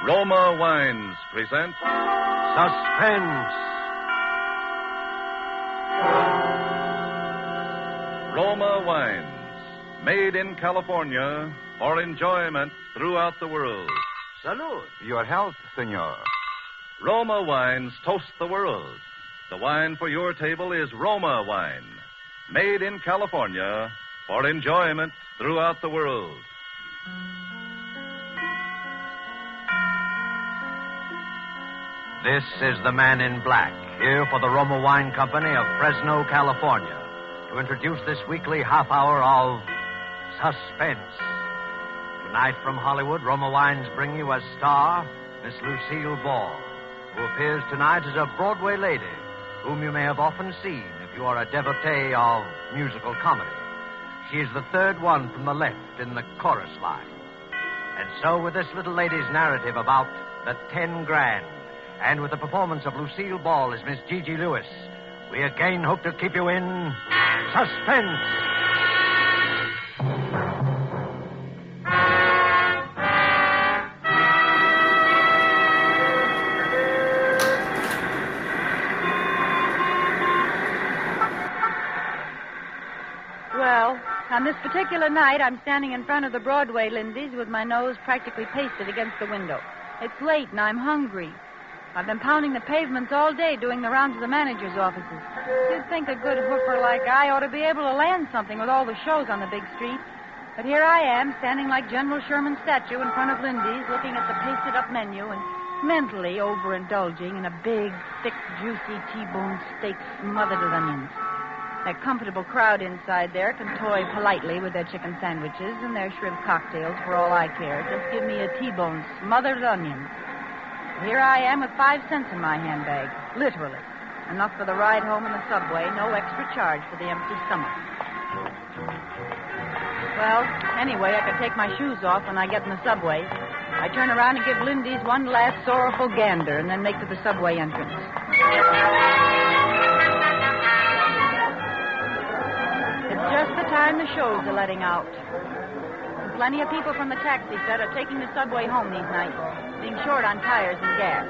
Roma Wines present Suspense. Roma Wines, made in California for enjoyment throughout the world. Salud. Your health, senor. Roma Wines toast the world. The wine for your table is Roma Wine, made in California for enjoyment throughout the world. This is the Man in Black, here for the Roma Wine Company of Fresno, California, to introduce this weekly half hour of Suspense. Tonight from Hollywood, Roma Wines bring you as star Miss Lucille Ball, who appears tonight as a Broadway lady whom you may have often seen if you are a devotee of musical comedy. She is the third one from the left in the chorus line. And so with this little lady's narrative about the 10 grand, and with the performance of Lucille Ball as Miss Gigi Lewis, we again hope to keep you in suspense. Well, on this particular night, I'm standing in front of the Broadway Lindy's with my nose practically pasted against the window. It's late and I'm hungry. I've been pounding the pavements all day doing the rounds of the manager's offices. You'd think a good hooper like I ought to be able to land something with all the shows on the big street. But here I am, standing like General Sherman's statue in front of Lindy's, looking at the pasted-up menu and mentally overindulging in a big, thick, juicy T-bone steak smothered with onions. That comfortable crowd inside there can toy politely with their chicken sandwiches and their shrimp cocktails for all I care. Just give me a T-bone smothered with onions. Here I am with 5 cents in my handbag, literally. Enough for the ride home in the subway, no extra charge for the empty stomach. Well, anyway, I can take my shoes off when I get in the subway. I turn around and give Lindy's one last sorrowful gander and then make for the subway entrance. It's just the time the shows are letting out. Plenty of people from the taxi set are taking the subway home these nights, being short on tires and gas.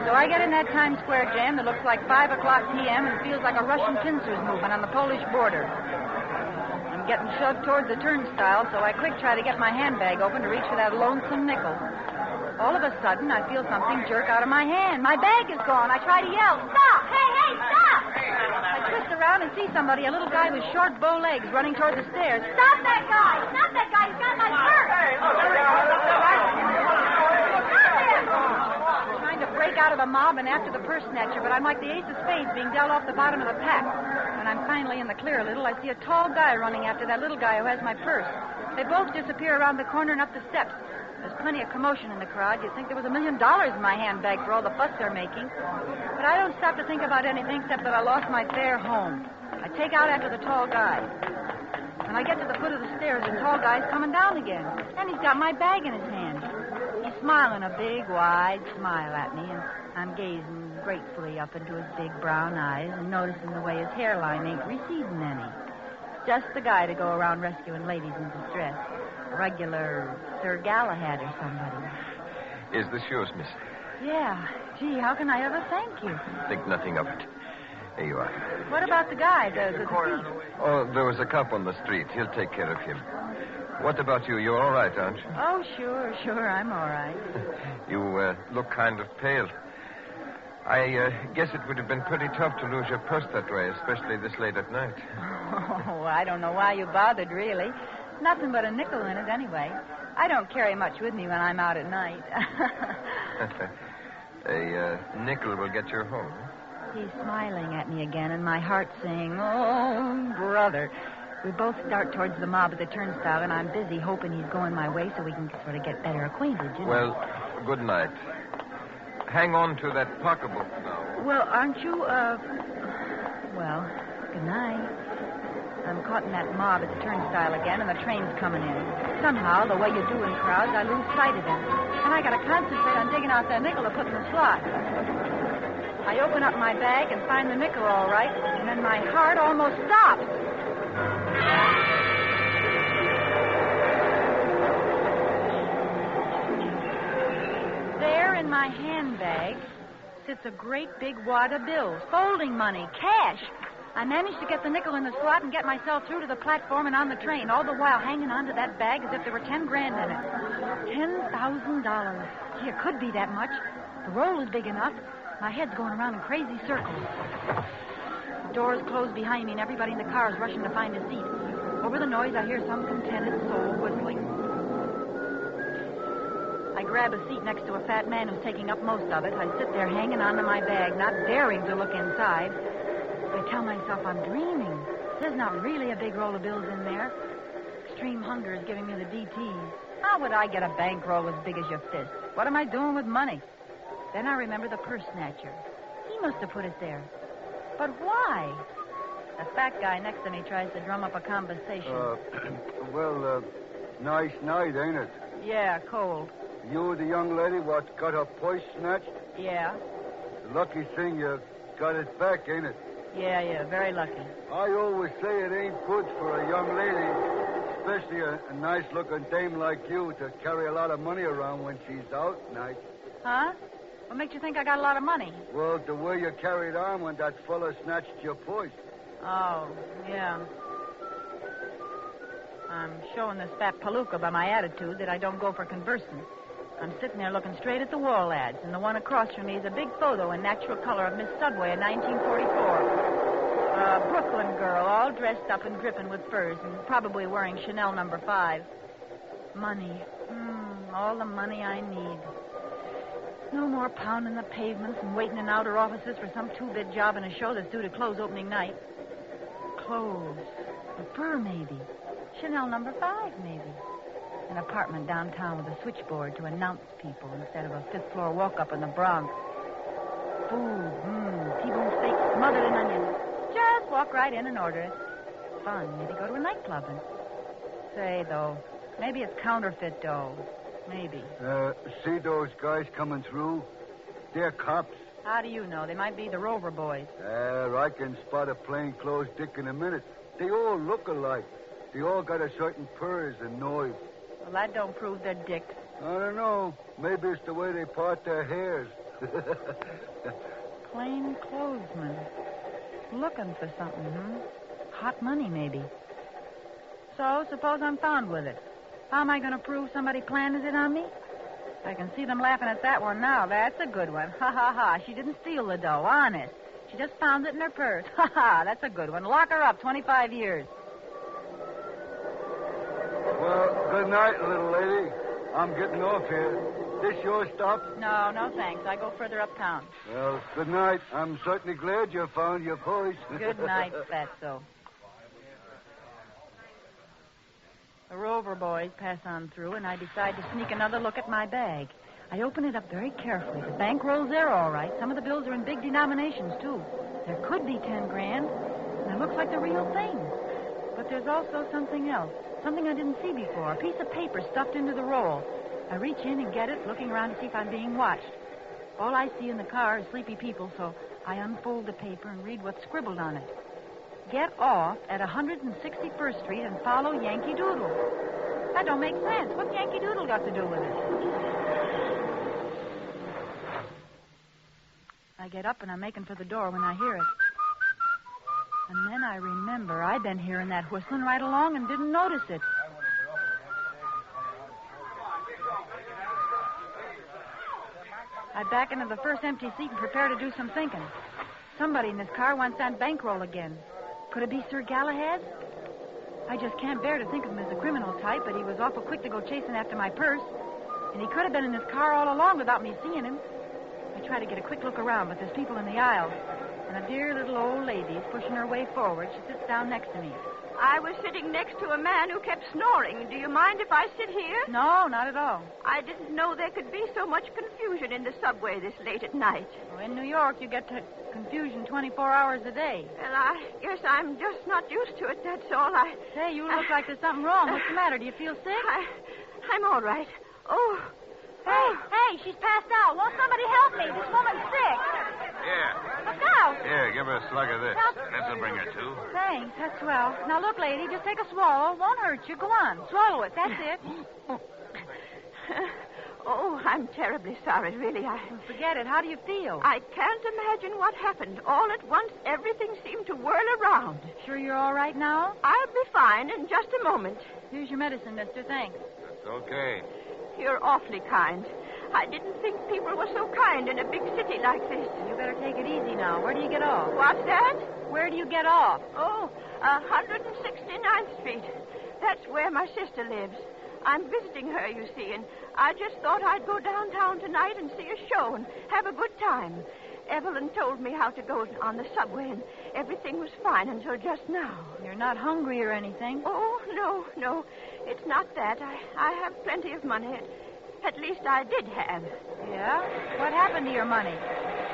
So I get in that Times Square jam that looks like 5 o'clock p.m. and feels like a Russian pincers movement on the Polish border. I'm getting shoved towards the turnstile, so I quick try to get my handbag open to reach for that lonesome nickel. All of a sudden, I feel something jerk out of my hand. My bag is gone. I try to yell, "Stop! Hey, stop!" I twist around and see somebody, a little guy with short bow legs, running toward the stairs. "Stop that guy! Stop that guy! He's got my purse!" I'm trying to break out of the mob and after the purse snatcher, but I'm like the ace of spades being dealt off the bottom of the pack. When I'm finally in the clear a little, I see a tall guy running after that little guy who has my purse. They both disappear around the corner and up the steps. There's plenty of commotion in the crowd. You'd think there was $1 million in my handbag for all the fuss they're making. But I don't stop to think about anything except that I lost my fare home. I take out after the tall guy. When I get to the foot of the stairs, the tall guy's coming down again. And he's got my bag in his hand. He's smiling a big, wide smile at me, and I'm gazing gratefully up into his big brown eyes and noticing the way his hairline ain't receding any. Just the guy to go around rescuing ladies in distress. Regular Sir Galahad or somebody. Is this yours, miss? Yeah. Gee, how can I ever thank you? Think nothing of it. Here you are. What about the guy, the thief? Oh, there was a cop on the street. He'll take care of him. What about you? You're all right, aren't you? Oh, sure, I'm all right. You look kind of pale. I guess it would have been pretty tough to lose your purse that way, especially this late at night. Oh, I don't know why you bothered, really. Nothing but a nickel in it, anyway. I don't carry much with me when I'm out at night. A nickel will get you home. He's smiling at me again, and my heart's saying, "Oh, brother." We both start towards the mob at the turnstile, and I'm busy hoping he's going my way so we can sort of get better acquainted, you know. Well, good night. Hang on to that pocketbook now. Well, aren't you, Well, good night. I'm caught in that mob at the turnstile again, and the train's coming in. Somehow, the way you do in crowds, I lose sight of him. And I gotta concentrate on digging out that nickel to put in the slot. I open up my bag and find the nickel all right, and then my heart almost stops. my handbag sits a great big wad of bills, folding money, cash. I managed to get the nickel in the slot and get myself through to the platform and on the train, all the while hanging onto that bag as if there were 10 grand in it. $10,000. Gee, it could be that much. The roll is big enough. My head's going around in crazy circles. The doors close behind me and everybody in the car is rushing to find a seat. Over the noise, I hear some contented soul whistling. I grab a seat next to a fat man who's taking up most of it. I sit there hanging onto my bag, not daring to look inside. I tell myself I'm dreaming. There's not really a big roll of bills in there. Extreme hunger is giving me the DTs. How would I get a bankroll as big as your fist? What am I doing with money? Then I remember the purse snatcher. He must have put it there. But why? The fat guy next to me tries to drum up a conversation. Nice night, ain't it? Yeah, cold. You the young lady what got her purse snatched? Yeah. Lucky thing you got it back, ain't it? Yeah, very lucky. I always say it ain't good for a young lady, especially a nice-looking dame like you, to carry a lot of money around when she's out night. Huh? What makes you think I got a lot of money? Well, the way you carried on when that fella snatched your purse. Oh, yeah. I'm showing this fat palooka by my attitude that I don't go for conversing. I'm sitting there looking straight at the wall ads, and the one across from me is a big photo in natural color of Miss Subway in 1944. A Brooklyn girl, all dressed up and dripping with furs, and probably wearing Chanel No. 5. Money. All the money I need. No more pounding the pavements and waiting in outer offices for some two-bit job in a show that's due to close opening night. Clothes. A fur, maybe. Chanel No. 5, maybe. An apartment downtown with a switchboard to announce people instead of a fifth-floor walk-up in the Bronx. Food. T-bone steak smothered in onions. Just walk right in and order it. Fun. Maybe go to a nightclub and... Say, though, maybe it's counterfeit dough. Maybe. See those guys coming through? They're cops. How do you know? They might be the Rover boys. I can spot a plainclothes dick in a minute. They all look alike. They all got a certain purrs and noise. Well, that don't prove they're dicks. I don't know. Maybe it's the way they part their hairs. Plain clothesmen. Looking for something, Hot money, maybe. So, suppose I'm found with it. How am I going to prove somebody planted it on me? I can see them laughing at that one now. That's a good one. Ha, ha, ha. She didn't steal the dough, honest. She just found it in her purse. Ha, ha. That's a good one. Lock her up, 25 years. Well, good night, little lady. I'm getting off here. This your stop? No, thanks. I go further uptown. Well, good night. I'm certainly glad you found your purse. Good night, Fatso. The Rover boys pass on through, and I decide to sneak another look at my bag. I open it up very carefully. The bankroll's there, all right. Some of the bills are in big denominations, too. There could be 10 grand, and it looks like the real thing. But there's also something else, something I didn't see before, a piece of paper stuffed into the roll. I reach in and get it, looking around to see if I'm being watched. All I see in the car is sleepy people, so I unfold the paper and read what's scribbled on it. Get off at 161st Street and follow Yankee Doodle. That don't make sense. What's Yankee Doodle got to do with it? I get up and I'm making for the door when I hear it. And then I remember I'd been hearing that whistling right along and didn't notice it. I back into the first empty seat and prepare to do some thinking. Somebody in this car wants that bankroll again. Could it be Sir Galahad? I just can't bear to think of him as a criminal type, but he was awful quick to go chasing after my purse. And he could have been in this car all along without me seeing him. I try to get a quick look around, but there's people in the aisles. And a dear little old lady's pushing her way forward. She sits down next to me. I was sitting next to a man who kept snoring. Do you mind if I sit here? No, not at all. I didn't know there could be so much confusion in the subway this late at night. Well, in New York, you get to confusion 24 hours a day. Well, I guess I'm just not used to it, that's all. Say, you look like there's something wrong. What's the matter? Do you feel sick? I'm all right. Oh. Hey, she's passed out. Won't somebody help me? This woman's sick. Yeah. Look out. Here, give her a slug of this. This'll bring her to. Thanks. That's swell. Now, look, lady, just take a swallow. Won't hurt you. Go on. Swallow it. That's it. Oh, I'm terribly sorry, really. Forget it. How do you feel? I can't imagine what happened. All at once, everything seemed to whirl around. Sure you're all right now? I'll be fine in just a moment. Here's your medicine, mister. Thanks. That's okay. You're awfully kind. I didn't think people were so kind in a big city like this. You better take it easy now. Where do you get off? What's that? Where do you get off? Oh, 169th Street. That's where my sister lives. I'm visiting her, you see, and I just thought I'd go downtown tonight and see a show and have a good time. Evelyn told me how to go on the subway, and everything was fine until just now. You're not hungry or anything? Oh, no. It's not that. I have plenty of money. At least I did have. Yeah? What happened to your money?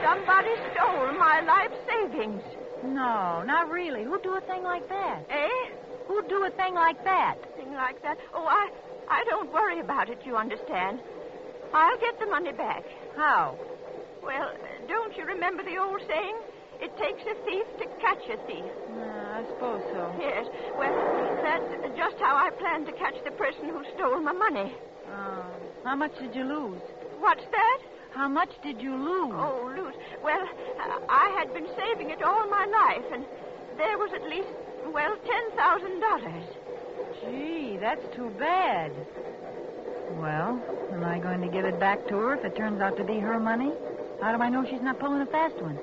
Somebody stole my life savings. No, not really. Who'd do a thing like that? Eh? Who'd do a thing like that? Thing like that? Oh, I don't worry about it, you understand. I'll get the money back. How? Well, don't you remember the old saying? It takes a thief to catch a thief. I suppose so. Yes. Well, that's just how I plan to catch the person who stole my money. How much did you lose? What's that? How much did you lose? Oh, lose. Well, I had been saving it all my life, and there was at least, $10,000. Gee, that's too bad. Well, am I going to give it back to her if it turns out to be her money? How do I know she's not pulling a fast one?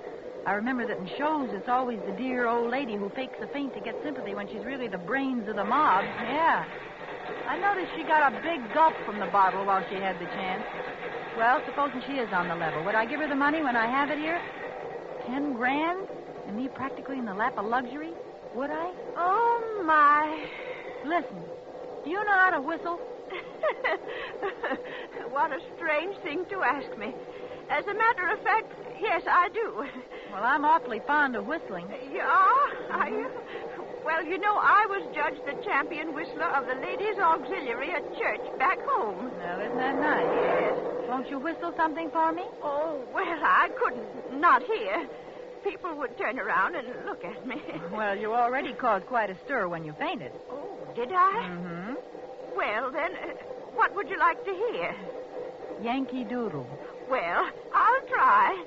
I remember that in shows it's always the dear old lady who fakes a faint to get sympathy when she's really the brains of the mob. Yeah. I noticed she got a big gulp from the bottle while she had the chance. Well, supposing she is on the level, would I give her the money when I have it here? 10 grand? And me practically in the lap of luxury? Would I? Oh, my. Listen, do you know how to whistle? What a strange thing to ask me. As a matter of fact, yes, I do. Well, I'm awfully fond of whistling. You are? Are you? Well, you know, I was judged the champion whistler of the Ladies' Auxiliary at church back home. Well, isn't that nice? Yes. Won't you whistle something for me? Oh, well, I couldn't. Not here. People would turn around and look at me. Well, you already caused quite a stir when you fainted. Oh, did I? Mm-hmm. Well, then, what would you like to hear? Yankee Doodle. Well, I'll try.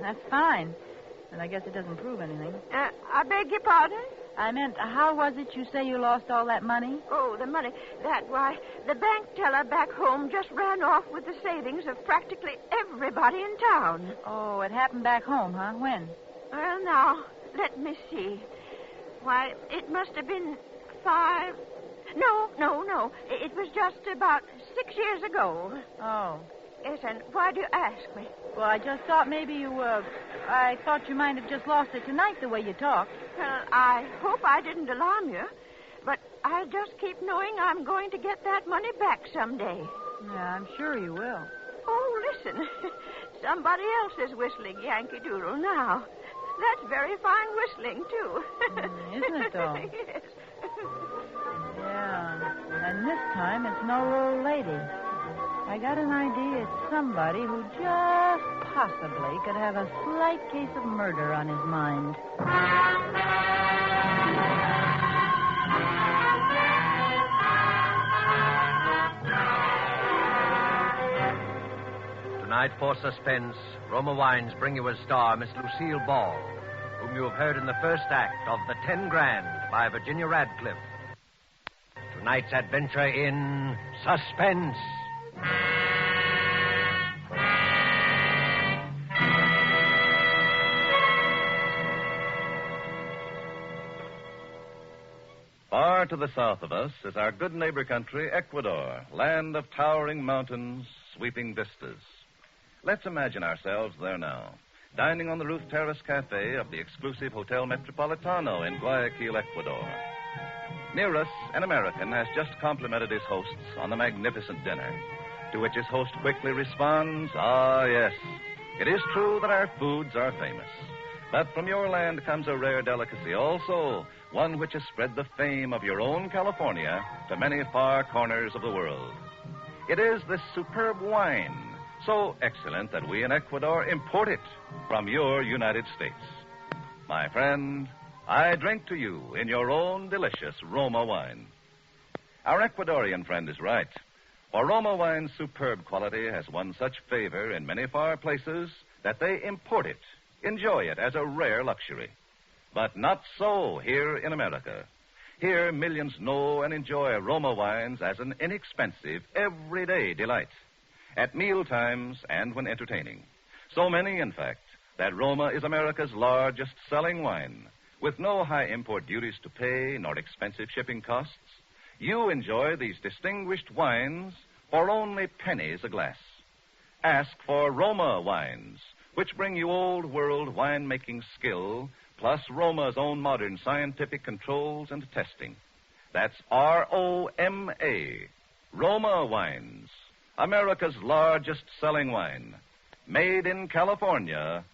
That's fine. But I guess it doesn't prove anything. I beg your pardon? I meant, how was it you say you lost all that money? Oh, the money. Why, the bank teller back home just ran off with the savings of practically everybody in town. Oh, it happened back home, huh? When? Well, now, let me see. Why, it must have been 5... No. It was just about 6 years ago. Oh. Yes, and why do you ask me? Well, I just thought maybe you, I thought you might have just lost it tonight the way you talked. Well, I hope I didn't alarm you, but I just keep knowing I'm going to get that money back someday. Yeah, I'm sure you will. Oh, listen. Somebody else is whistling Yankee Doodle now. That's very fine whistling, too. Isn't it, though? Yes. Yeah, and this time it's no old lady. I got an idea it's somebody who just possibly could have a slight case of murder on his mind. Tonight for Suspense, Roma Wines bring you as star Miss Lucille Ball, whom you have heard in the first act of The 10 Grand by Virginia Radcliffe. Tonight's adventure in Suspense. Far to the south of us is our good neighbor country, Ecuador, land of towering mountains, sweeping vistas. Let's imagine ourselves there now, dining on the roof terrace cafe of the exclusive Hotel Metropolitano in Guayaquil, Ecuador. Near us, an American has just complimented his hosts on the magnificent dinner, to which his host quickly responds, "Ah, yes, it is true that our foods are famous. But from your land comes a rare delicacy also, one which has spread the fame of your own California to many far corners of the world. It is this superb wine, So excellent that we in Ecuador import it from your United States. My friend, I drink to you in your own delicious Roma wine. Our Ecuadorian friend is right, for Roma wine's superb quality has won such favor in many far places that they import it, enjoy it as a rare luxury. But not so here in America. Here, millions know and enjoy Roma wines as an inexpensive, everyday delight, at meal times and when entertaining. So many, in fact, that Roma is America's largest selling wine, with no high import duties to pay nor expensive shipping costs. You enjoy these distinguished wines for only pennies a glass. Ask for Roma wines, which bring you old-world winemaking skill, plus Roma's own modern scientific controls and testing. That's R-O-M-A, Roma wines, America's largest selling wine, made in California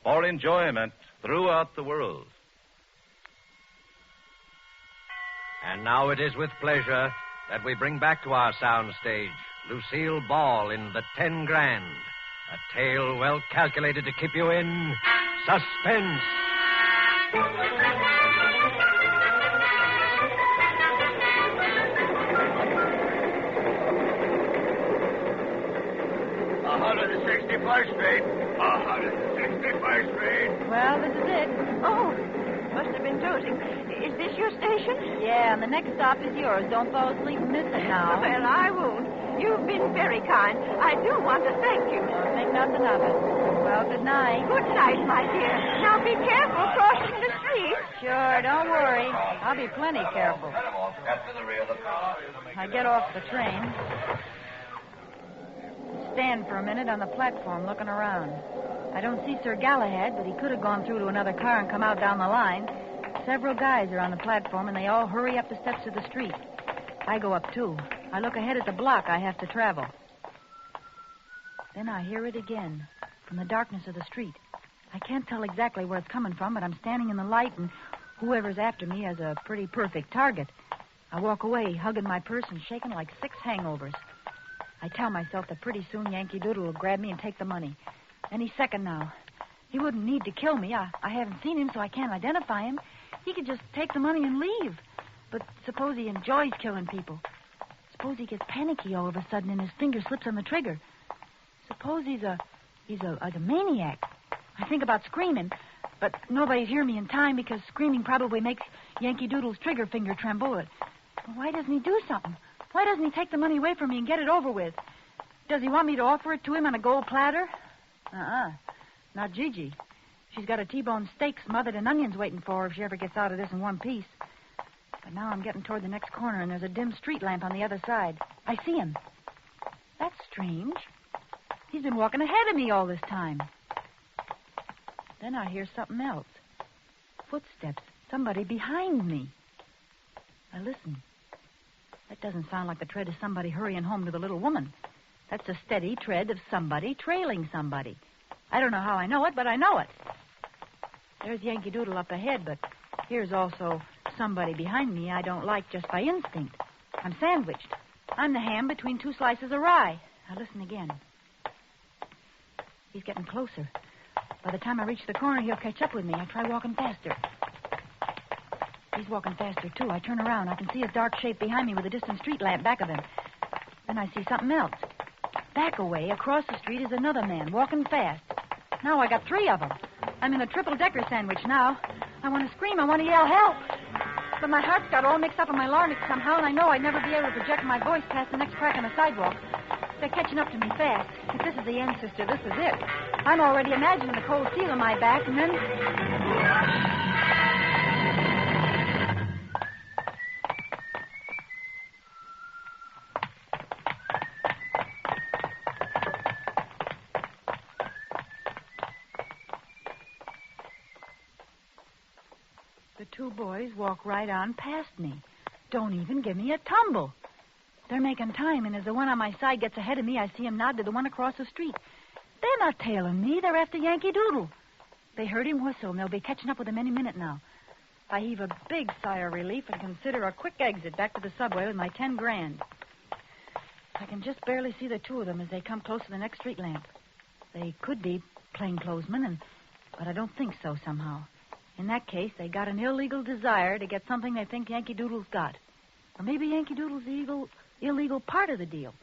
for enjoyment throughout the world. And now it is with pleasure that we bring back to our soundstage Lucille Ball in The 10 Grand, a tale well calculated to keep you in suspense. Street. 161st Street. Well, this is it. Oh, must have been dozing. Is this your station? Yeah, and the next stop is yours. Don't fall asleep and miss it now. Well, I won't. You've been very kind. I do want to thank you. Don't think nothing of it. Well, good night. Good night, my dear. Now be careful crossing the street. Sure, don't worry. I'll be plenty careful. I get off the train. Stand for a minute on the platform looking around. I don't see Sir Galahad, but he could have gone through to another car and come out down the line. Several guys are on the platform, and they all hurry up the steps of the street. I go up, too. I look ahead at the block I have to travel. Then I hear it again, from the darkness of the street. I can't tell exactly where it's coming from, but I'm standing in the light, and whoever's after me has a pretty perfect target. I walk away, hugging my purse and shaking like 6 hangovers. I tell myself that pretty soon Yankee Doodle will grab me and take the money. Any second now. He wouldn't need to kill me. I haven't seen him, so I can't identify him. He could just take the money and leave. But suppose he enjoys killing people. Suppose he gets panicky all of a sudden and his finger slips on the trigger. Suppose he's a maniac. I think about screaming, but nobody's hear me in time because screaming probably makes Yankee Doodle's trigger finger tremble. Well, why doesn't he do something? Why doesn't he take the money away from me and get it over with? Does he want me to offer it to him on a gold platter? Not Gigi. She's got a T-bone steak smothered in onions waiting for her if she ever gets out of this in one piece. But now I'm getting toward the next corner, and there's a dim street lamp on the other side. I see him. That's strange. He's been walking ahead of me all this time. Then I hear something else. Footsteps. Somebody behind me. I listen. That doesn't sound like the tread of somebody hurrying home to the little woman. That's the steady tread of somebody trailing somebody. I don't know how I know it, but I know it. There's Yankee Doodle up ahead, but here's also somebody behind me I don't like just by instinct. I'm sandwiched. I'm the ham between 2 slices of rye. Now listen again. He's getting closer. By the time I reach the corner, he'll catch up with me. I try walking faster. He's walking faster, too. I turn around. I can see his dark shape behind me with a distant street lamp back of him. Then I see something else. Back away, across the street, is another man, walking fast. Now I got 3 of them. I'm in a triple-decker sandwich now. I want to scream. I want to yell help. But my heart's got all mixed up in my larynx somehow, and I know I'd never be able to project my voice past the next crack on the sidewalk. They're catching up to me fast. If this is the end, sister, this is it. I'm already imagining the cold steel on my back, and then... The 2 boys walk right on past me. Don't even give me a tumble. They're making time, and as the one on my side gets ahead of me, I see him nod to the one across the street. They're not tailing me. They're after Yankee Doodle. They heard him whistle, and they'll be catching up with him any minute now. I heave a big sigh of relief and consider a quick exit back to the subway with my 10 grand. I can just barely see the two of them as they come close to the next street lamp. They could be plainclothesmen, but I don't think so somehow. In that case, they got an illegal desire to get something they think Yankee Doodle's got. Or maybe Yankee Doodle's the illegal part of the deal.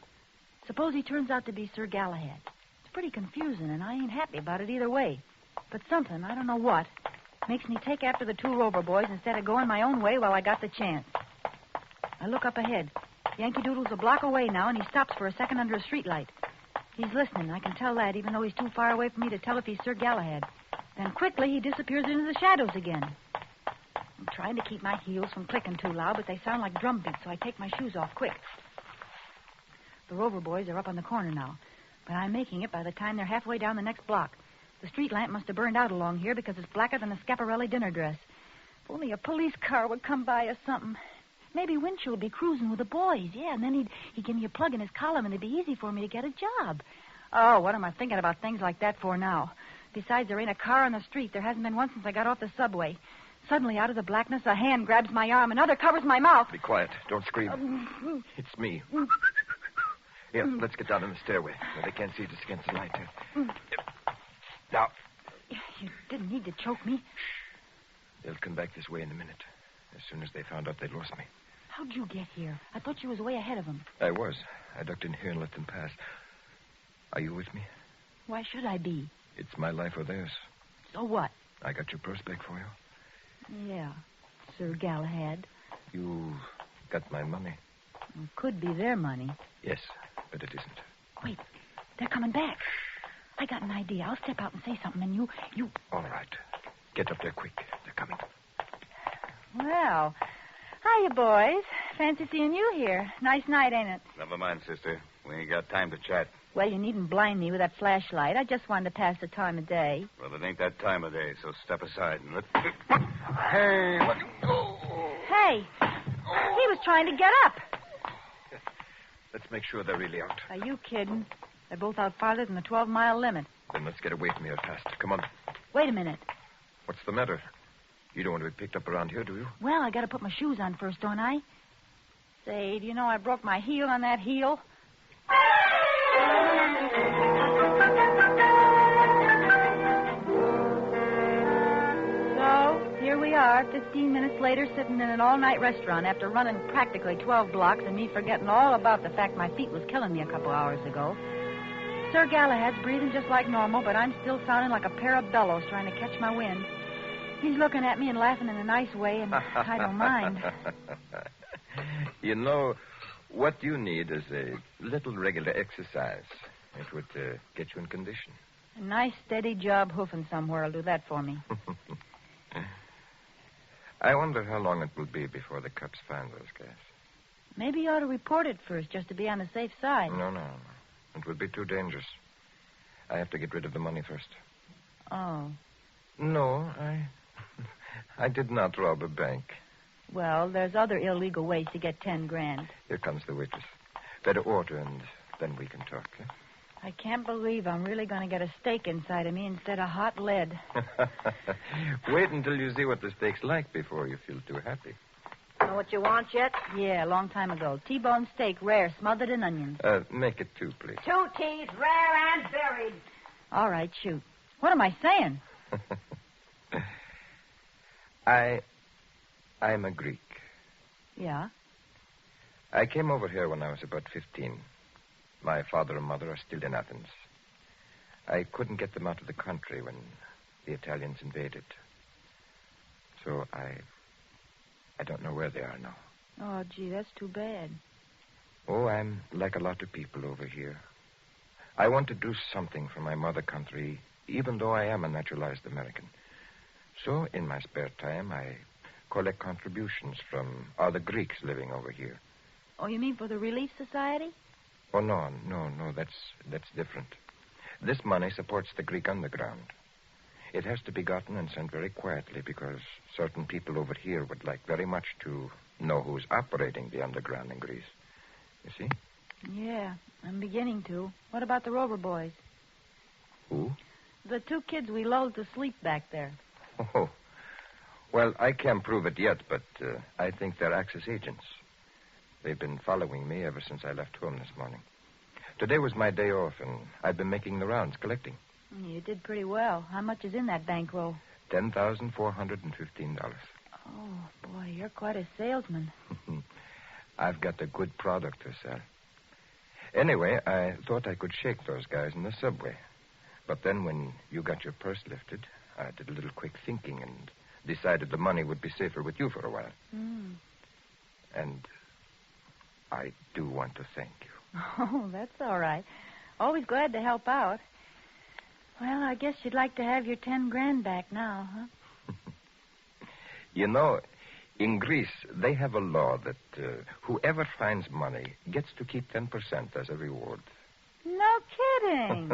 Suppose he turns out to be Sir Galahad. It's pretty confusing, and I ain't happy about it either way. But something, I don't know what, makes me take after the two Rover boys instead of going my own way while I got the chance. I look up ahead. Yankee Doodle's a block away now, and he stops for a second under a streetlight. He's listening. I can tell that, even though he's too far away for me to tell if he's Sir Galahad. Then quickly he disappears into the shadows again. I'm trying to keep my heels from clicking too loud, but they sound like drum beats, so I take my shoes off quick. The Rover boys are up on the corner now, but I'm making it by the time they're halfway down the next block. The street lamp must have burned out along here because it's blacker than a Schiaparelli dinner dress. If only a police car would come by or something. Maybe Winchell would be cruising with the boys, yeah, and then he'd give me a plug in his column, and it'd be easy for me to get a job. Oh, what am I thinking about things like that for now? Besides, there ain't a car on the street. There hasn't been one since I got off the subway. Suddenly, out of the blackness, a hand grabs my arm, another covers my mouth. Be quiet. Don't scream. It's me. Here, let's get down on the stairway where they can't see just against the light. Now. You didn't need to choke me. They'll come back this way in a minute. As soon as they found out they'd lost me. How'd you get here? I thought you was way ahead of them. I was. I ducked in here and let them pass. Are you with me? Why should I be? It's my life or theirs. So what? I got your purse back for you. Yeah, Sir Galahad. You got my money. It could be their money. Yes, but it isn't. Wait, they're coming back. I got an idea. I'll step out and say something, and you... All right. Get up there quick. They're coming. Well, hiya, boys. Fancy seeing you here. Nice night, ain't it? Never mind, sister. We ain't got time to chat. Well, you needn't blind me with that flashlight. I just wanted to pass the time of day. Well, it ain't that time of day, so step aside and let... Hey, what... Hey, he was trying to get up. Let's make sure they're really out. Are you kidding? They're both out farther than the 12-mile limit. Then let's get away from here fast. Come on. Wait a minute. What's the matter? You don't want to be picked up around here, do you? Well, I got to put my shoes on first, don't I? Say, do you know I broke my heel on that heel? So, here we are, 15 minutes later, sitting in an all-night restaurant after running practically 12 blocks and me forgetting all about the fact my feet was killing me a couple hours ago. Sir Galahad's breathing just like normal, but I'm still sounding like a pair of bellows trying to catch my wind. He's looking at me and laughing in a nice way, and I don't mind. You know, what you need is a little regular exercise. It would get you in condition. A nice, steady job hoofing somewhere will do that for me. I wonder how long it will be before the cops find those guys. Maybe you ought to report it first, just to be on the safe side. No. It would be too dangerous. I have to get rid of the money first. Oh. No, I did not rob a bank. Well, there's other illegal ways to get 10 grand. Here comes the waitress. Better order, and then we can talk. Eh? I can't believe I'm really going to get a steak inside of me instead of hot lead. Wait until you see what the steak's like before you feel too happy. Know what you want yet? Yeah, a long time ago. T-bone steak, rare, smothered in onions. Make it 2, please. 2 T's, rare and buried. All right, shoot. What am I saying? I'm a Greek. Yeah? I came over here when I was about 15. My father and mother are still in Athens. I couldn't get them out of the country when the Italians invaded. So I don't know where they are now. Oh, gee, that's too bad. Oh, I'm like a lot of people over here. I want to do something for my mother country, even though I am a naturalized American. So, in my spare time, I collect contributions from other Greeks living over here. Oh, you mean for the Relief Society? Oh, no, that's different. This money supports the Greek underground. It has to be gotten and sent very quietly because certain people over here would like very much to know who's operating the underground in Greece. You see? Yeah, I'm beginning to. What about the Rover boys? Who? The 2 kids we lulled to sleep back there. Oh. Well, I can't prove it yet, but I think they're Axis agents. They've been following me ever since I left home this morning. Today was my day off, and I've been making the rounds, collecting. You did pretty well. How much is in that bankroll? $10,415. Oh, boy, you're quite a salesman. I've got a good product to sell. Anyway, I thought I could shake those guys in the subway. But then when you got your purse lifted, I did a little quick thinking and decided the money would be safer with you for a while. And I do want to thank you. Oh, that's all right. Always glad to help out. Well, I guess you'd like to have your $10,000 back now, huh? You know, in Greece, they have a law that whoever finds money gets to keep 10% as a reward. No kidding.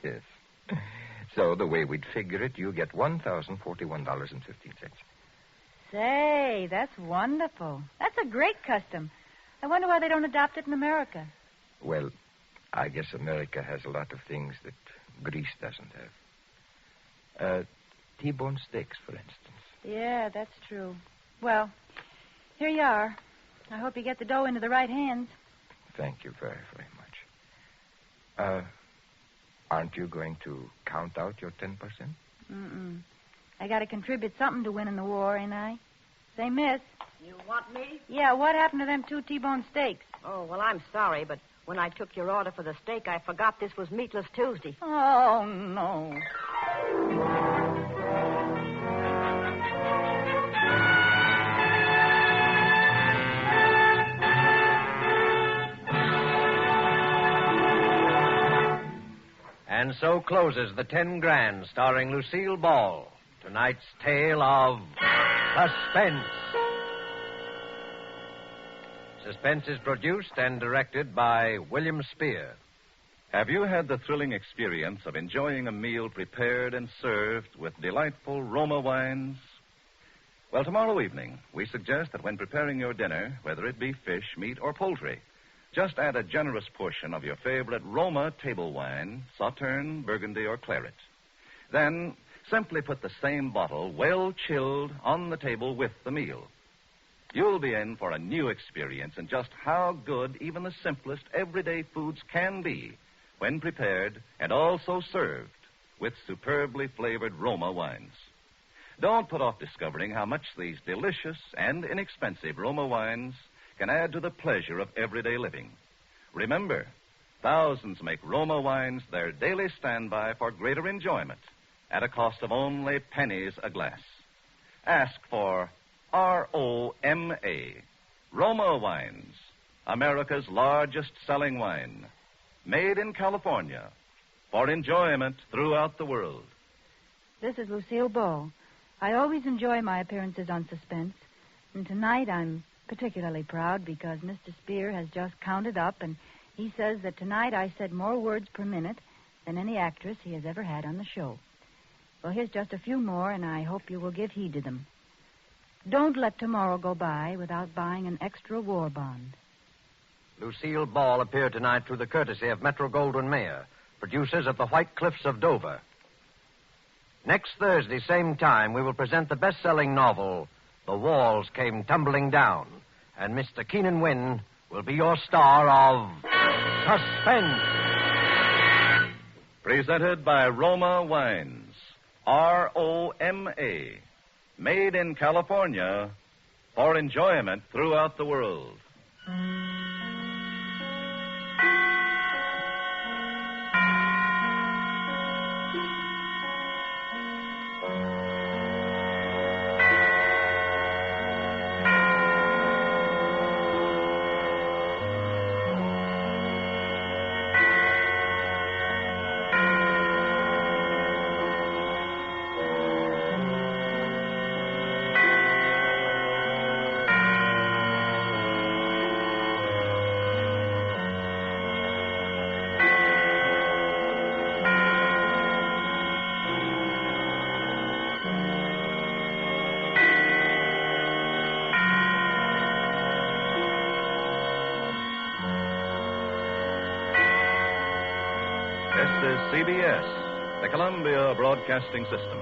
Yes. So the way we'd figure it, you get $1,041.15. Say, that's wonderful. That's a great custom. I wonder why they don't adopt it in America. Well, I guess America has a lot of things that Greece doesn't have. T-bone steaks, for instance. Yeah, that's true. Well, here you are. I hope you get the dough into the right hands. Thank you very, very much. Aren't you going to count out your 10%? I got to contribute something to winning the war, ain't I? Say, miss. You want me? Yeah, what happened to them 2 T-bone steaks? Oh, well, I'm sorry, but when I took your order for the steak, I forgot this was Meatless Tuesday. Oh, no. And so closes the $10,000 starring Lucille Ball. Tonight's tale of Suspense. Suspense is produced and directed by William Spear. Have you had the thrilling experience of enjoying a meal prepared and served with delightful Roma wines? Well, tomorrow evening, we suggest that when preparing your dinner, whether it be fish, meat, or poultry, just add a generous portion of your favorite Roma table wine, Sauterne, Burgundy, or Claret. Then simply put the same bottle, well chilled, on the table with the meal. You'll be in for a new experience in just how good even the simplest everyday foods can be when prepared and also served with superbly flavored Roma wines. Don't put off discovering how much these delicious and inexpensive Roma wines can add to the pleasure of everyday living. Remember, thousands make Roma wines their daily standby for greater enjoyment at a cost of only pennies a glass. Ask for R-O-M-A, Roma Wines, America's largest selling wine, made in California for enjoyment throughout the world. This is Lucille Ball. I always enjoy my appearances on Suspense, and tonight I'm particularly proud because Mr. Spear has just counted up, and he says that tonight I said more words per minute than any actress he has ever had on the show. Well, here's just a few more, and I hope you will give heed to them. Don't let tomorrow go by without buying an extra war bond. Lucille Ball appeared tonight through the courtesy of Metro-Goldwyn-Mayer, producers of the White Cliffs of Dover. Next Thursday, same time, we will present the best-selling novel, The Walls Came Tumbling Down, and Mr. Keenan Wynn will be your star of Suspense. Presented by Roma Wines, R-O-M-A, made in California for enjoyment throughout the world. This is CBS, the Columbia Broadcasting System.